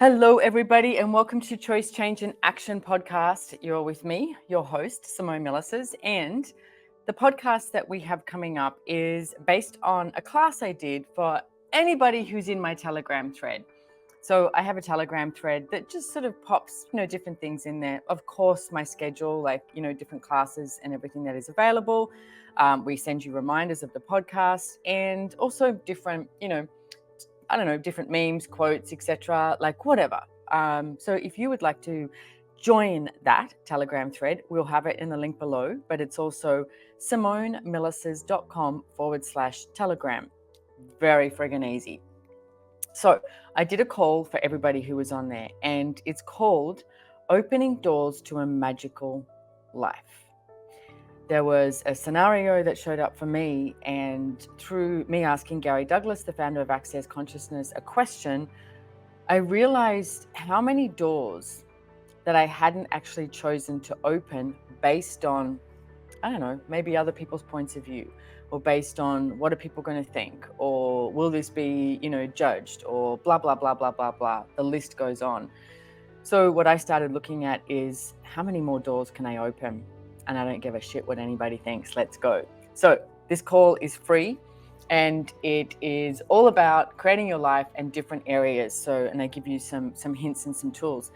Hello, everybody, and welcome to Choice, Change and Action podcast. You're with me, your host, Simone Milasas, and the podcast that we have coming up is based on a class I did for anybody who's in my Telegram thread. So I have a Telegram thread that just sort of pops, different things in there. Of course, my schedule, different classes and everything that is available. We send you reminders of the podcast and also different, different memes, quotes, etc., like whatever. So if you would like to join that Telegram thread, we'll have it in the link below, but it's also SimoneMilasas.com/Telegram. Very friggin' easy. So I did a call for everybody who was on there, and it's called Opening Doors to a Magical Life. There was a scenario that showed up for me, and through me asking Gary Douglas, the founder of Access Consciousness, a question, I realized how many doors that I hadn't actually chosen to open based on, maybe other people's points of view, or based on what are people going to think, or will this be, judged, or blah, blah, blah, blah, blah, blah. The list goes on. So what I started looking at is how many more doors can I open? And I don't give a shit what anybody thinks. Let's go. So this call is free, and it is all about creating your life and different areas. So, and I give you some hints and some tools.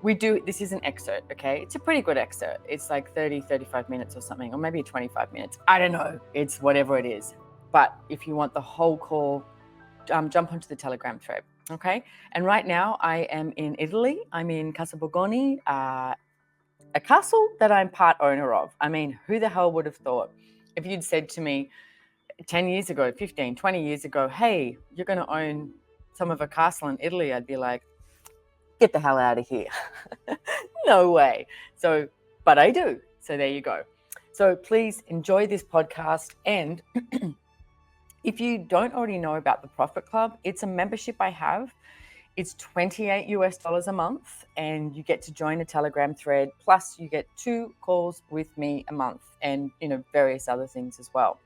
This is an excerpt, okay? It's a pretty good excerpt. It's like 30, 35 minutes or something, or maybe 25 minutes. I don't know. It's whatever it is. But if you want the whole call, jump onto the Telegram thread, okay? And right now I am in Italy. I'm in Casa Borgoni, a castle that I'm part owner of. I mean, who the hell would have thought? If you'd said to me 10 years ago, 15, 20 years ago, hey, you're going to own some of a castle in Italy, I'd be like, get the hell out of here. No way. So, but I do. So there you go. So please enjoy this podcast. And if you don't already know about the Profit Club, it's a membership I have. It's $28 a month, and you get to join a Telegram thread. Plus you get 2 calls with me a month, and various other things as well.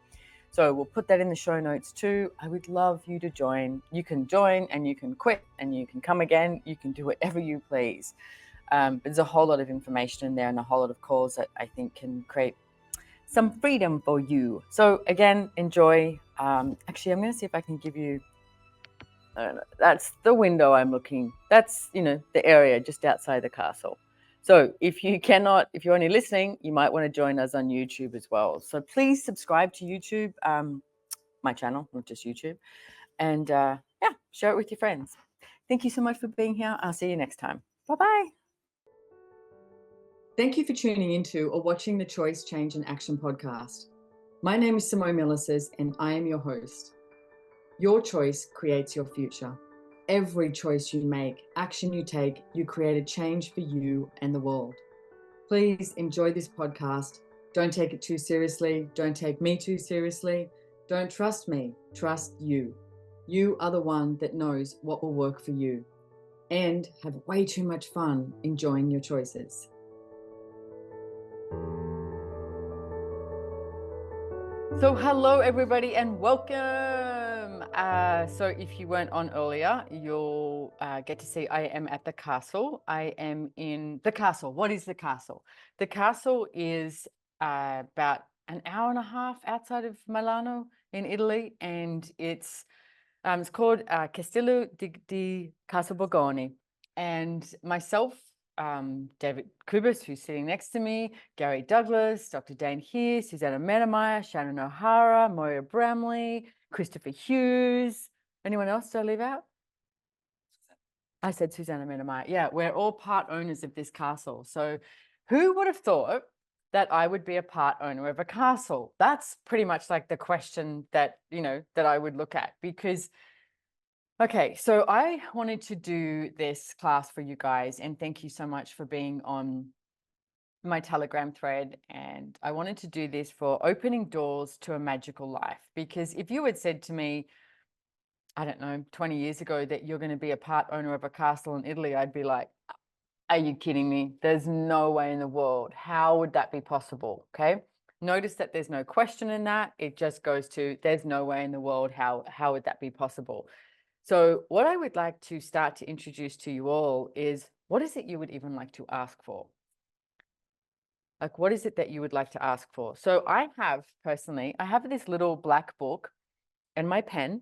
So we'll put that in the show notes too. I would love you to join. You can join and you can quit and you can come again. You can do whatever you please. But there's a whole lot of information in there and a whole lot of calls that I think can create some freedom for you. So again, enjoy. Actually, I'm going to see if I can give you, I don't know, that's the window I'm looking. That's, the area just outside the castle. So if you're only listening, you might want to join us on YouTube as well. So please subscribe to YouTube, my channel, not just YouTube. And share it with your friends. Thank you so much for being here. I'll see you next time. Bye-bye. Thank you for tuning into or watching the Choice, Change and Action podcast. My name is Simone Milasas, and I am your host. Your choice creates your future. Every choice you make, action you take, you create a change for you and the world. Please enjoy this podcast. Don't take it too seriously. Don't take me too seriously. Don't trust me. Trust you. You are the one that knows what will work for you. And have way too much fun enjoying your choices. So hello everybody and welcome. So if you weren't on earlier, you'll get to see I am at the castle. I am in the castle. What is the castle? The castle is about an hour and a half outside of Milano in Italy, and it's called Castello di Casa Borgoni. And myself, David Kubis, who's sitting next to me, Gary Douglas, Dr. Dane here, Susanna Menemeyer, Shannon O'Hara, Moira Bramley, Christopher Hughes. Anyone else did I leave out? I said Susanna Menemeyer. Yeah, we're all part owners of this castle. So who would have thought that I would be a part owner of a castle? That's pretty much like the question that, that I would look at, because okay, so I wanted to do this class for you guys, and thank you so much for being on my Telegram thread. And I wanted to do this for opening doors to a magical life, because if you had said to me, I don't know, 20 years ago that you're going to be a part owner of a castle in Italy, I'd be like, are you kidding me? There's no way in the world. How would that be possible? Okay. Notice that there's no question in that. It just goes to, there's no way in the world. How would that be possible? So what I would like to start to introduce to you all is, what is it you would even like to ask for? Like, what is it that you would like to ask for? So I have personally, I have this little black book and my pen.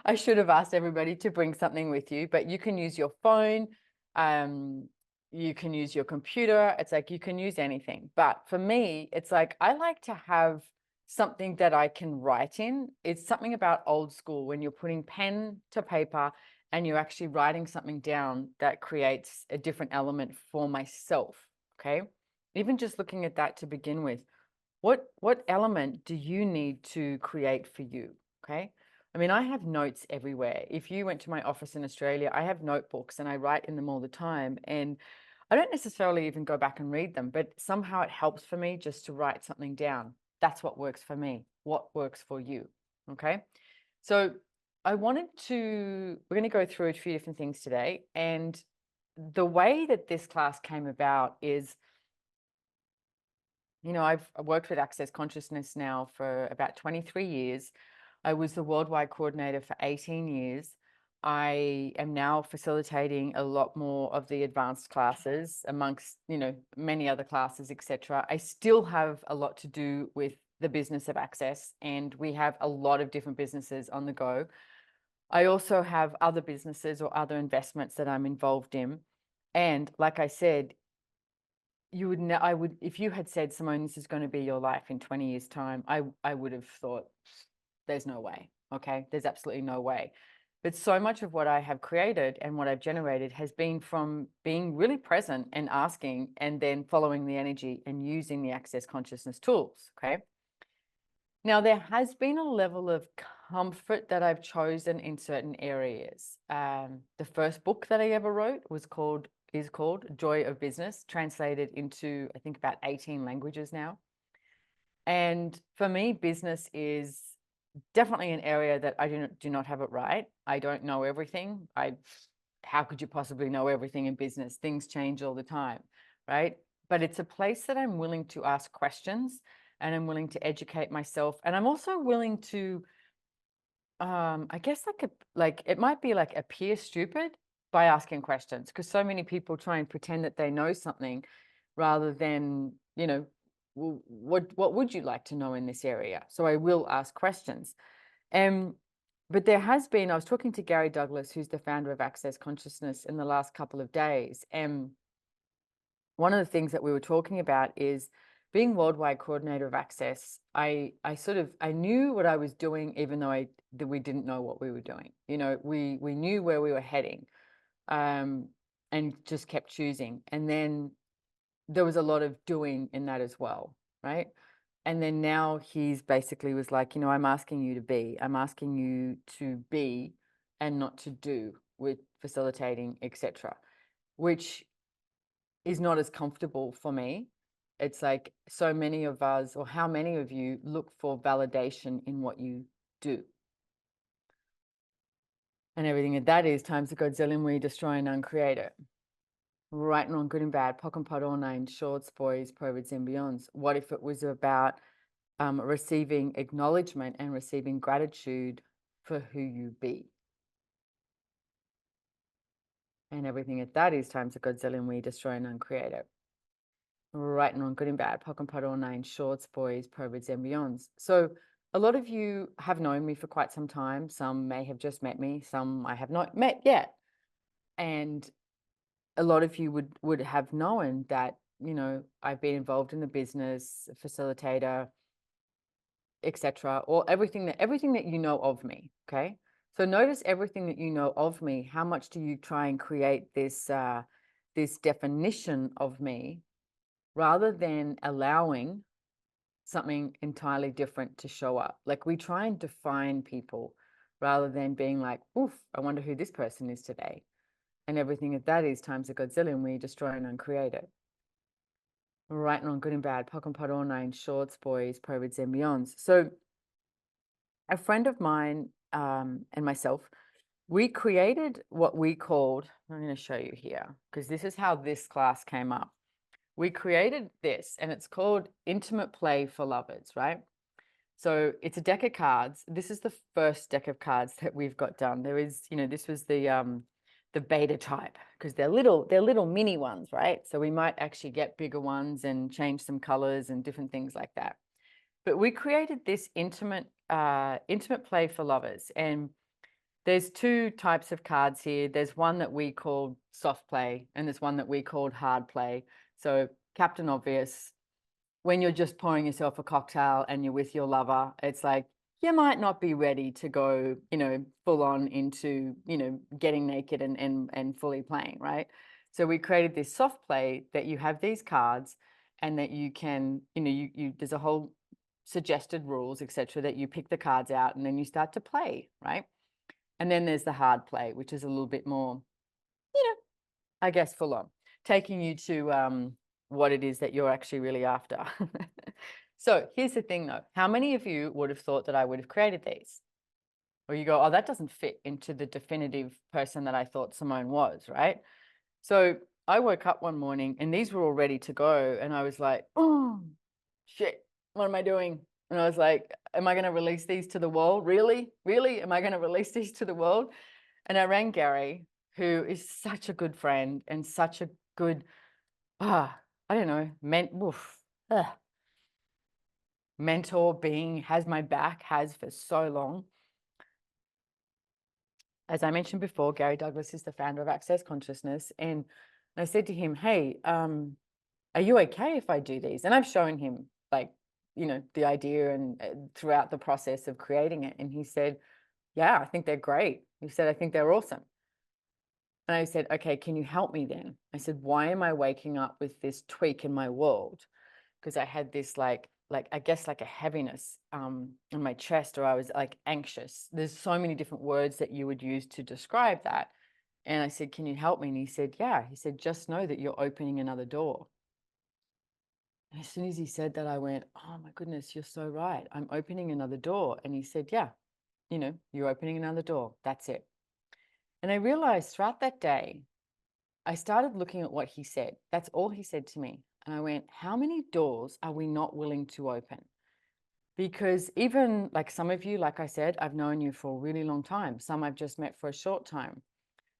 I should have asked everybody to bring something with you, but you can use your phone. You can use your computer. It's like you can use anything. But for me, it's like I like to have something that I can write in. It's something about old school when you're putting pen to paper and you're actually writing something down that creates a different element for myself. Okay. Even just looking at that to begin with, what element do you need to create for you? Okay. I mean, I have notes everywhere. If you went to my office in Australia, I have notebooks and I write in them all the time. And I don't necessarily even go back and read them, but somehow it helps for me just to write something down. That's what works for me. What works for you? Okay. So we're going to go through a few different things today. And the way that this class came about is, I've worked with Access Consciousness now for about 23 years. I was the worldwide coordinator for 18 years. I am now facilitating a lot more of the advanced classes amongst, many other classes, etc. I still have a lot to do with the business of Access, and we have a lot of different businesses on the go. I also have other businesses or other investments that I'm involved in. And like I said, if you had said, Simone, this is going to be your life in 20 years time, I would have thought there's no way. Okay. There's absolutely no way. But so much of what I have created and what I've generated has been from being really present and asking, and then following the energy and using the Access Consciousness tools. Okay. Now, there has been a level of comfort that I've chosen in certain areas. The first book that I ever wrote is called Joy of Business, translated into, I think, about 18 languages now. And for me, business is definitely an area that I do not have it right. I don't know everything. How could you possibly know everything in business? Things change all the time, right? But it's a place that I'm willing to ask questions, and I'm willing to educate myself. And I'm also willing to, I guess, it might be like appear stupid by asking questions, because so many people try and pretend that they know something rather than, well, what would you like to know in this area? So I will ask questions. But I was talking to Gary Douglas, who's the founder of Access Consciousness, in the last couple of days. And one of the things that we were talking about is being worldwide coordinator of Access. I knew what I was doing, even though we didn't know what we were doing. We knew where we were heading, and just kept choosing. And then there was a lot of doing in that as well, right? And then now he's basically was like, I'm asking you to be and not to do with facilitating, etc., which is not as comfortable for me. It's like so many of us, or how many of you, look for validation in what you do. And everything that is times a Godzillion, we destroy and uncreate it. Right and wrong, good and bad, POC and POD, all nine, shorts, boys, provids and beyonds. What if it was about receiving acknowledgement and receiving gratitude for who you be? And everything that is times a Godzillion, we destroy and uncreate it. Right and wrong, good and bad, POC and POD, all nine, shorts, boys, provids and beyonds. So a lot of you have known me for quite some time. Some may have just met me. Some I have not met yet. And a lot of you would have known that, I've been involved in the business, facilitator, etc., or everything that you know of me. Okay. So notice everything that you know of me. How much do you try and create this definition of me, rather than allowing something entirely different to show up? Like, we try and define people rather than being like, oof, I wonder who this person is today. And everything that is times a Godzillion, we destroy and uncreate it. Right and wrong, good and bad, POC and POD, all nine, shorts, boys, provids and beyonds. So a friend of mine and myself, we created what we called, I'm going to show you here, because this is how this class came up. We created this, and it's called Intimate Play for Lovers, right? So it's a deck of cards. This is the first deck of cards that we've got done. There is, this was the beta type, because they're little mini ones, right? So we might actually get bigger ones and change some colors and different things like that. But we created this intimate play for lovers, and there's two types of cards here. There's one that we called soft play, and there's one that we called hard play. So Captain Obvious, when you're just pouring yourself a cocktail and you're with your lover, it's like you might not be ready to go, full on into, getting naked and fully playing, right? So we created this soft play that you have these cards, and that you can, you there's a whole suggested rules, etc., that you pick the cards out and then you start to play, right? And then there's the hard play, which is a little bit more, I guess, full on, taking you to what it is that you're actually really after. So here's the thing though. How many of you would have thought that I would have created these? Or you go, oh, that doesn't fit into the definitive person that I thought Simone was, right? So I woke up one morning and these were all ready to go. And I was like, oh, shit, what am I doing? And I was like, am I going to release these to the world? Really? Really? Am I going to release these to the world? And I rang Gary, who is such a good friend and such a good, I don't know, mentor, being, has my back, has for so long. As I mentioned before, Gary Douglas is the founder of Access Consciousness. And I said to him, hey, are you okay if I do these? And I've shown him, like, the idea and throughout the process of creating it. And he said, yeah, I think they're great. He said, I think they're awesome. And I said, okay, can you help me then? I said, why am I waking up with this tweak in my world? Because I had this like I guess like a heaviness in my chest, or I was like anxious. There's so many different words that you would use to describe that. And I said, can you help me? And he said, yeah. He said, just know that you're opening another door. And as soon as he said that, I went, oh my goodness, you're so right. I'm opening another door. And he said, yeah, you're opening another door. That's it. And I realized throughout that day, I started looking at what he said. That's all he said to me. And I went, how many doors are we not willing to open? Because even like some of you, like I said, I've known you for a really long time. Some I've just met for a short time.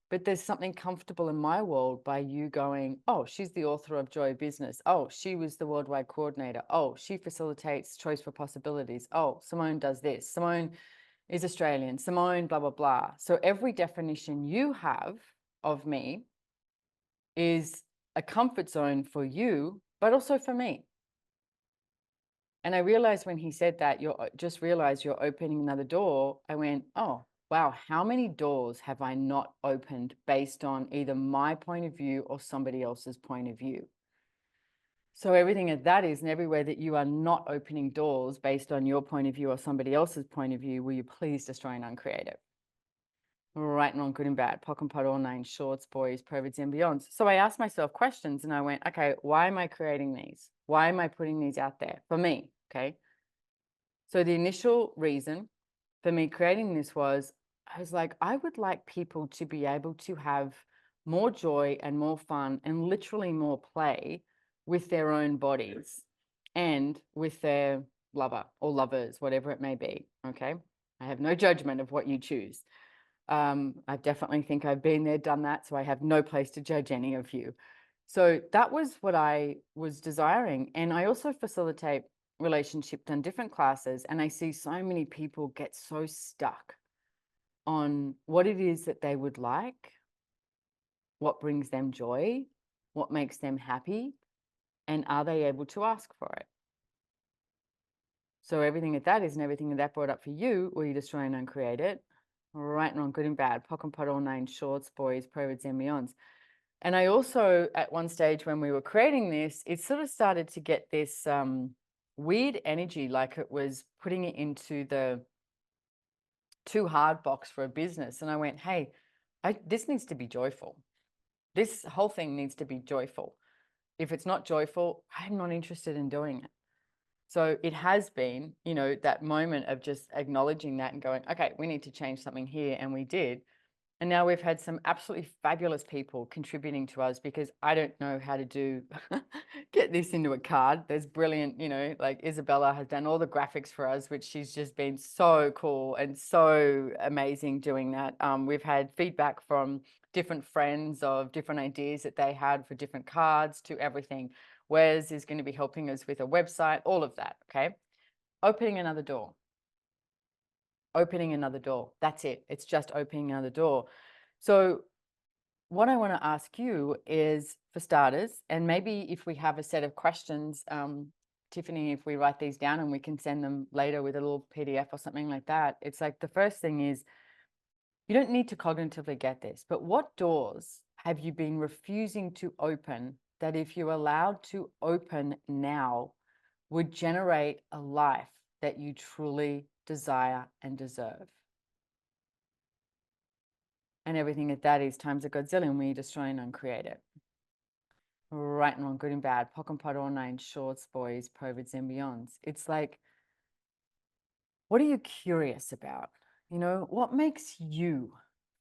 But there's something comfortable in my world by you going, oh, she's the author of Joy Business. Oh, she was the worldwide coordinator. Oh, she facilitates choice for possibilities. Oh, Simone does this. Simone is Australian. Simone, blah, blah, blah. So every definition you have of me is a comfort zone for you, but also for me. And I realized when he said that, just realized you're opening another door. I went, oh, wow, how many doors have I not opened based on either my point of view or somebody else's point of view? So everything of that is, and everywhere that you are not opening doors based on your point of view or somebody else's point of view, will you please destroy and uncreate it? Right and wrong, good and bad, POC and POD, all nine shorts, boys, perverts, and beyonds. So I asked myself questions and I went, okay, why am I creating these? Why am I putting these out there for me? Okay. So the initial reason for me creating this was, I was like, I would like people to be able to have more joy and more fun and literally more play with their own bodies and with their lover or lovers, whatever it may be. Okay. I have no judgment of what you choose. I definitely think I've been there, done that. So I have no place to judge any of you. So that was what I was desiring. And I also facilitate relationships on different classes. And I see so many people get so stuck on what it is that they would like, what brings them joy, what makes them happy, and are they able to ask for it? So everything that is and everything that brought up for you, will you destroy and uncreate it? Right and wrong, good and bad, POC and POD, all nine shorts, boys, perverts, and beyonds. And I also, at one stage when we were creating this, it sort of started to get this weird energy, like it was putting it into the too hard box for a business. And I went, hey, this needs to be joyful. This whole thing needs to be joyful. If it's not joyful, I'm not interested in doing it. So it has been, that moment of just acknowledging that and going, okay, we need to change something here. And we did. And now we've had some absolutely fabulous people contributing to us, because I don't know how to do get this into a card. There's brilliant, like Isabella has done all the graphics for us, which she's just been so cool and so amazing doing that. We've had feedback from different friends of different ideas that they had for different cards to everything. Wes is going to be helping us with a website, all of that. Okay. Opening another door. Opening another door. That's it. It's just opening another door. So what I want to ask you is, for starters, and maybe if we have a set of questions, Tiffany, if we write these down and we can send them later with a little PDF or something like that, it's like the first thing is, you don't need to cognitively get this, but what doors have you been refusing to open that, if you allowed to open now, would generate a life that you truly desire and deserve? And everything at that is times a godzillion, we destroy and uncreate it. Right and wrong, good and bad, POC and POD, all nine shorts, boys, POVIDs and beyonds. It's like, what are you curious about? What makes you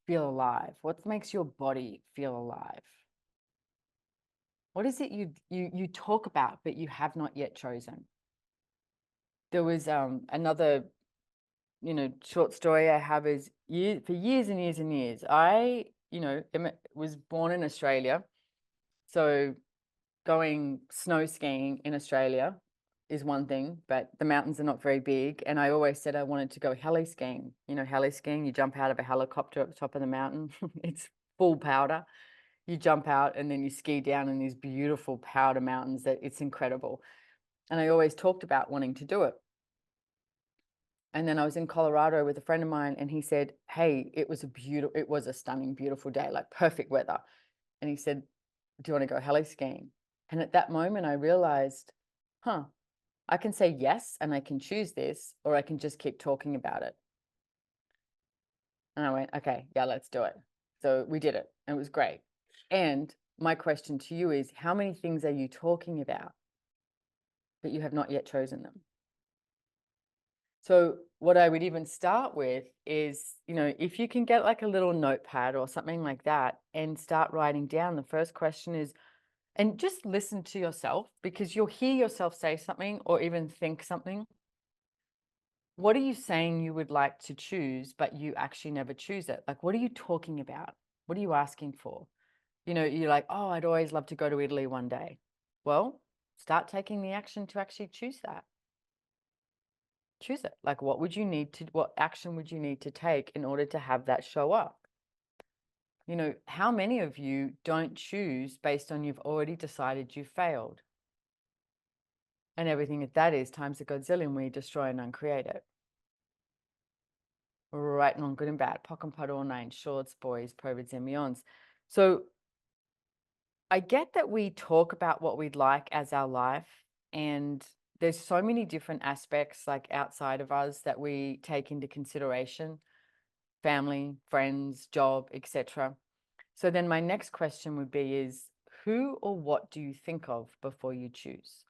feel alive? What makes your body feel alive? What is it you talk about but you have not yet chosen? There was another short story I have is, for years and years and years, I was born in Australia, so going snow skiing in Australia is one thing, but the mountains are not very big. And I always said I wanted to go heli skiing. Heli skiing, you jump out of a helicopter at the top of the mountain. It's full powder. You jump out and then you ski down in these beautiful powder mountains that it's incredible. And I always talked about wanting to do it. And then I was in Colorado with a friend of mine, and he said, hey, it was a stunning, beautiful day, like perfect weather. And he said, do you want to go heli skiing? And at that moment, I realized, I can say yes and I can choose this, or I can just keep talking about it. And I went, okay, yeah, let's do it. So we did it, and it was great. And my question to you is, how many things are you talking about but you have not yet chosen them? So what I would even start with is, if you can get like a little notepad or something like that and start writing down, the first question is, and just listen to yourself, because you'll hear yourself say something or even think something. What are you saying you would like to choose, but you actually never choose it? Like, what are you talking about? What are you asking for? You're like, oh, I'd always love to go to Italy one day. Well, start taking the action to actually choose that. Choose it. Like, what action would you need to take in order to have that show up? How many of you don't choose based on you've already decided you failed? And everything that is times a godzillion, we destroy and uncreate it. Right and wrong, good and bad, POC and POD, all nine shorts, boys, POVIDs and beyonds. So I get that we talk about what we'd like as our life, and there's so many different aspects like outside of us that we take into consideration: family, friends, job, etc. So then my next question would be is, who or what do you think of before you choose?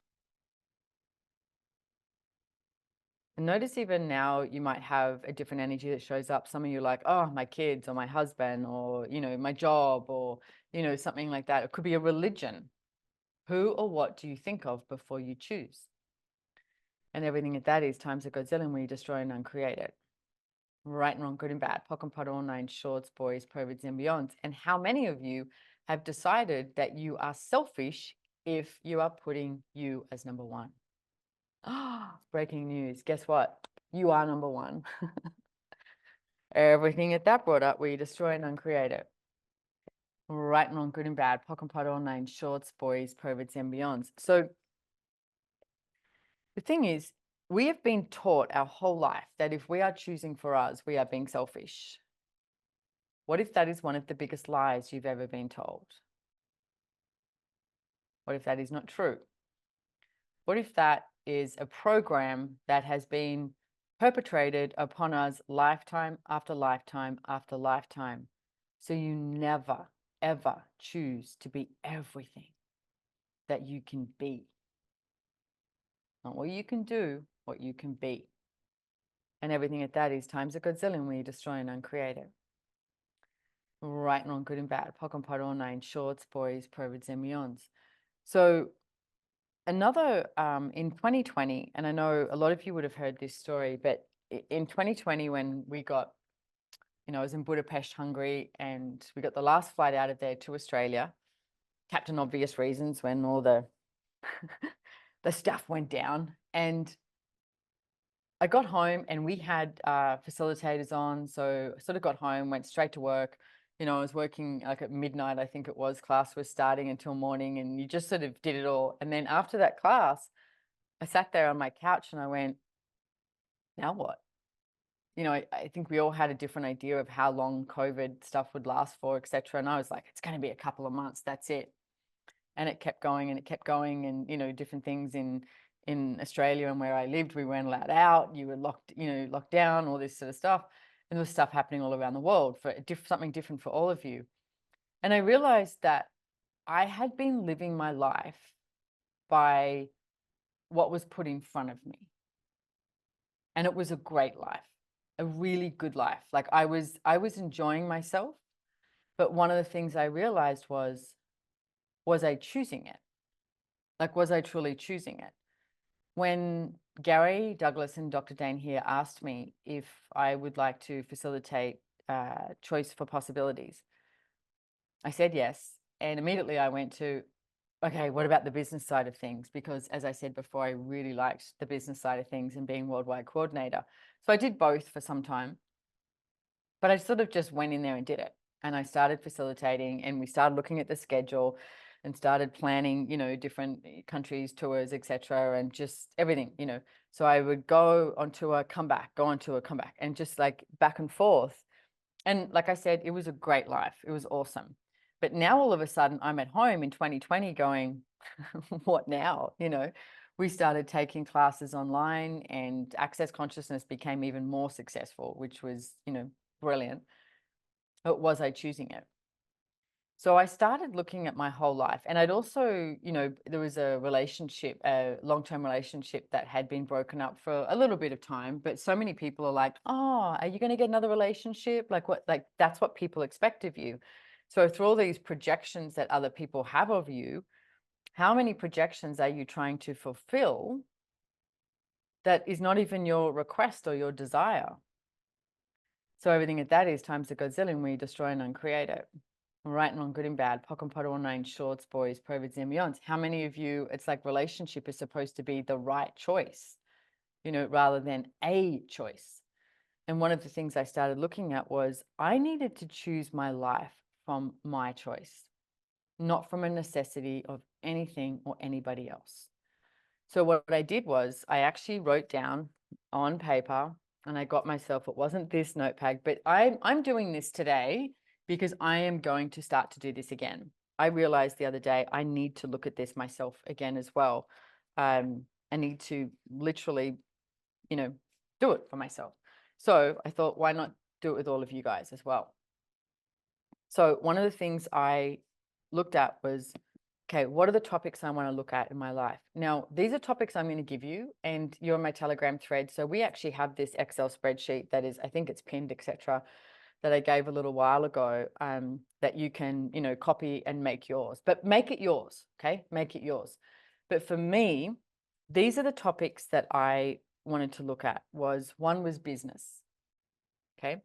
And notice even now you might have a different energy that shows up. Some of you are like, oh, my kids or my husband or, my job or, something like that. It could be a religion. Who or what do you think of before you choose? And everything that is times a godzillion, where you destroy and uncreate it. Right and wrong, good and bad, POC and POD, all nine shorts, boys, POVIDs and beyonds. And how many of you have decided that you are selfish if you are putting you as number one? Breaking news. Guess what? You are number one. Everything that brought up, we destroy and uncreate it. Right and wrong, good and bad, POC and POD, all nine shorts, boys, POVIDs and beyonds. So the thing is, we have been taught our whole life that if we are choosing for us, we are being selfish. What if that is one of the biggest lies you've ever been told? What if that is not true? What if that is a program that has been perpetrated upon us lifetime after lifetime after lifetime? So you never, ever choose to be everything that you can be. Not what you can do, what you can be. And everything that is times a godzillion, where you destroy and uncreate it. right and wrong, good and bad, poc and pot all nine shorts, boys, perverts, and beyonds. So another in 2020, and I know a lot of you would have heard this story, but in 2020, when we got, I was in Budapest, Hungary, and we got the last flight out of there to Australia, Captain Obvious reasons, when all the the stuff went down. And I got home and we had facilitators on. So I sort of got home, went straight to work. I was working like at midnight, I think it was, class was starting until morning, and you just sort of did it all. And then after that class, I sat there on my couch and I went, now what? I think we all had a different idea of how long COVID stuff would last for, etc. And I was like, it's going to be a couple of months, that's it. And it kept going and it kept going. And, different things in Australia and where I lived, we weren't allowed out. You were locked down, all this sort of stuff. And there was stuff happening all around the world for something different for all of you. And I realized that I had been living my life by what was put in front of me. And it was a great life, a really good life. Like I was enjoying myself. But one of the things I realized was I choosing it? Like, was I truly choosing it? When Gary Douglas and Dr. Dane here asked me if I would like to facilitate choice for possibilities, I said yes. And immediately I went to, okay, what about the business side of things? Because as I said before, I really liked the business side of things and being worldwide coordinator. So I did both for some time, but I sort of just went in there and did it. And I started facilitating, and we started looking at the schedule and started planning, different countries, tours, etc., and just everything, So I would go on tour, come back, go on tour, come back, and just like back and forth. And like I said, it was a great life. It was awesome. But now all of a sudden I'm at home in 2020 going, what now? We started taking classes online, and Access Consciousness became even more successful, which was, brilliant. But was I choosing it? So I started looking at my whole life. And I'd also, there was a relationship, a long-term relationship that had been broken up for a little bit of time. But so many people are like, oh, are you going to get another relationship? Like what, like that's what people expect of you. So through all these projections that other people have of you, how many projections are you trying to fulfill that is not even your request or your desire? So everything at that is times a gazillion, we destroy and uncreate it. Right and wrong, good and bad, poc and pot all nine shorts, boys, perverts, and beyonds. How many of you, it's like relationship is supposed to be the right choice, rather than a choice. And one of the things I started looking at was I needed to choose my life from my choice, not from a necessity of anything or anybody else. So what I did was I actually wrote down on paper, and I got myself, it wasn't this notepad, but I'm doing this today because I am going to start to do this again. I realized the other day I need to look at this myself again as well. I need to literally, do it for myself. So I thought, why not do it with all of you guys as well? So one of the things I looked at was, okay, what are the topics I want to look at in my life? Now, these are topics I'm going to give you, and you're in my Telegram thread. So we actually have this Excel spreadsheet that is, I think it's pinned, etc., that I gave a little while ago, that you can, copy and make yours. But make it yours, okay? Make it yours. But for me, these are the topics that I wanted to look at. One was business, okay?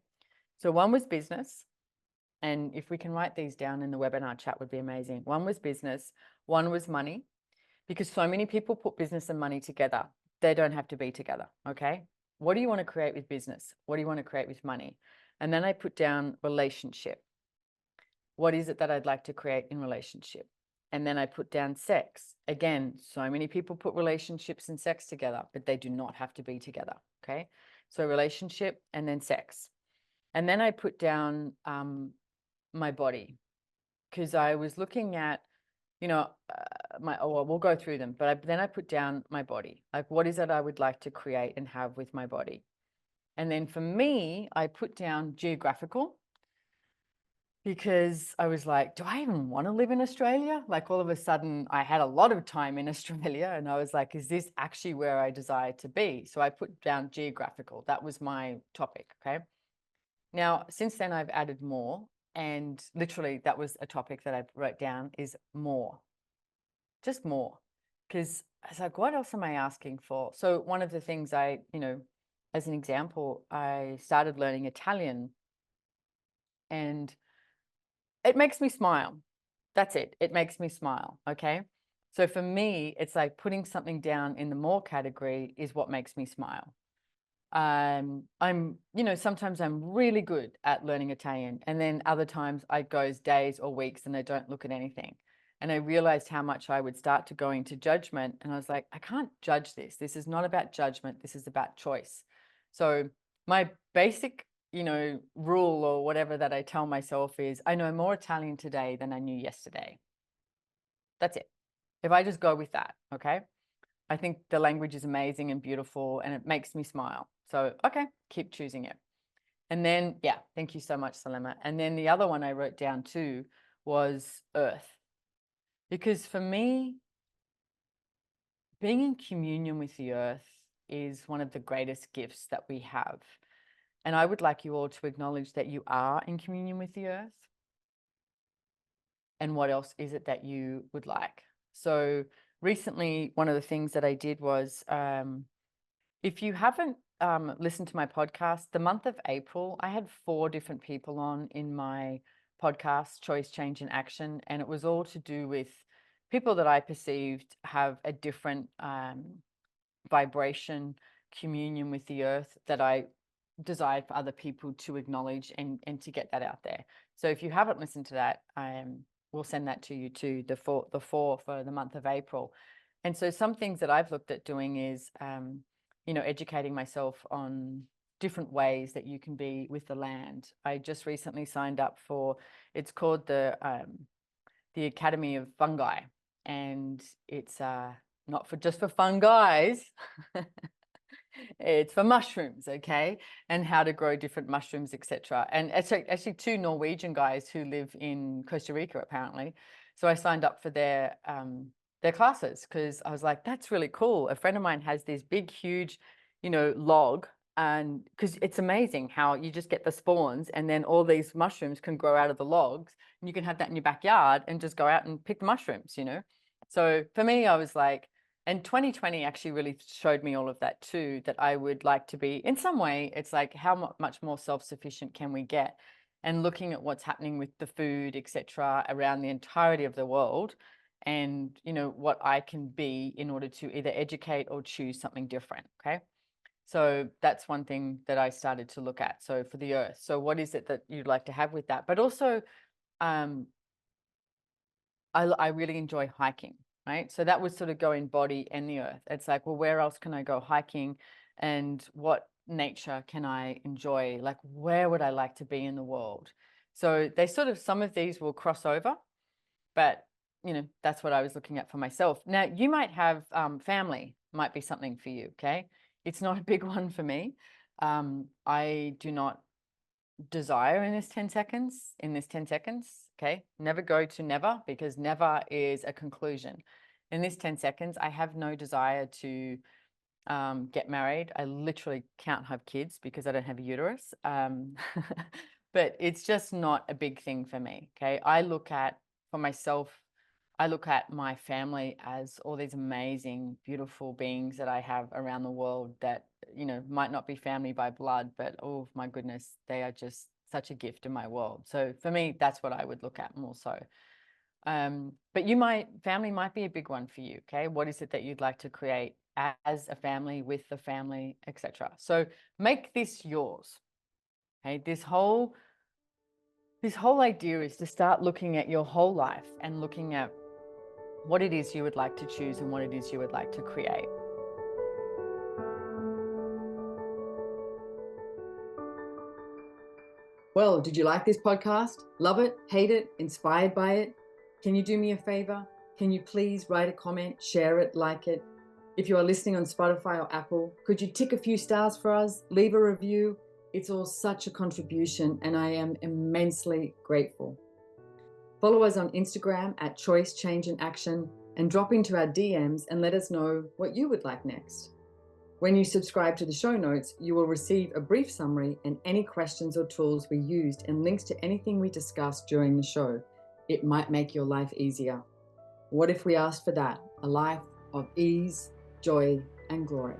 So one was business. And if we can write these down in the webinar chat would be amazing. One was business, one was money, because so many people put business and money together. They don't have to be together, okay? What do you want to create with business? What do you want to create with money? And then I put down relationship. What is it that I'd like to create in relationship? And then I put down sex. Again, so many people put relationships and sex together, but they do not have to be together, okay? So relationship and then sex. And then I put down my body, because I was looking at, we'll go through them, but then I put down my body. Like, what is it I would like to create and have with my body? And then for me, I put down geographical, because I was like, do I even want to live in Australia? Like all of a sudden I had a lot of time in Australia, and I was like, is this actually where I desire to be? So I put down geographical. That was my topic, okay? Now, since then I've added more. And literally that was a topic that I wrote down, is more, just more. Because I was like, what else am I asking for? So one of the things as an example, I started learning Italian, and it makes me smile. That's it. It makes me smile. Okay. So for me, it's like putting something down in the more category is what makes me smile. Sometimes I'm really good at learning Italian, and then other times I goes days or weeks and I don't look at anything. And I realized how much I would start to go into judgment. And I was like, I can't judge this. This is not about judgment. This is about choice. So my basic, rule or whatever that I tell myself is, I know more Italian today than I knew yesterday. That's it. If I just go with that, okay? I think the language is amazing and beautiful, and it makes me smile. So, okay, keep choosing it. And then, yeah, thank you so much, Salema. And then the other one I wrote down too was earth. Because for me, being in communion with the earth is one of the greatest gifts that we have. And I would like you all to acknowledge that you are in communion with the earth. And what else is it that you would like? So recently, one of the things that I did was, if you haven't listened to my podcast, the month of April, I had 4 different people on in my podcast, Choice, Change, and Action. And it was all to do with people that I perceived have a different vibration, communion with the earth, that I desired for other people to acknowledge and to get that out there. So if you haven't listened to that, we'll send that to you too, the four for the month of April. And so some things that I've looked at doing is, educating myself on different ways that you can be with the land. I just recently signed up for, it's called the Academy of Fungi, and it's not for just for fun guys. It's for mushrooms, okay, and how to grow different mushrooms, etc. And actually 2 Norwegian guys who live in Costa Rica, apparently. So I signed up for their classes because I was like, that's really cool. A friend of mine has this big, huge, log, and because it's amazing how you just get the spawns and then all these mushrooms can grow out of the logs, and you can have that in your backyard and just go out and pick the mushrooms, So for me, I was like, and 2020 actually really showed me all of that too, that I would like to be, in some way, it's like, how much more self-sufficient can we get? And looking at what's happening with the food, etc., around the entirety of the world, and, what I can be in order to either educate or choose something different, okay? So that's one thing that I started to look at. So for the earth, so what is it that you'd like to have with that? But also, I really enjoy hiking, right? So that would sort of go in body and the earth. It's like, well, where else can I go hiking, and what nature can I enjoy? Like, where would I like to be in the world? So they sort of, some of these will cross over, but that's what I was looking at for myself. Now, you might have family might be something for you, okay? It's not a big one for me. I do not desire in this 10 seconds, okay? Never go to never, because never is a conclusion. In this 10 seconds, I have no desire to get married. I literally can't have kids because I don't have a uterus. But it's just not a big thing for me, okay? For myself, I look at my family as all these amazing, beautiful beings that I have around the world that, might not be family by blood, but oh my goodness, they are just such a gift in my world. So for me, that's what I would look at more so. But family might be a big one for you, okay? What is it that you'd like to create as a family, with the family, etc.? So make this yours, okay? This whole idea is to start looking at your whole life and looking at what it is you would like to choose and what it is you would like to create. Well, did you like this podcast? Love it? Hate it? Inspired by it? Can you do me a favor? Can you please write a comment, share it, like it? If you are listening on Spotify or Apple, could you tick a few stars for us? Leave a review. It's all such a contribution, and I am immensely grateful. Follow us on Instagram at Choice, Change, and Action, and drop into our DMs and let us know what you would like next. When you subscribe to the show notes, you will receive a brief summary and any questions or tools we used and links to anything we discussed during the show. It might make your life easier. What if we asked for that? A life of ease, joy, and glory.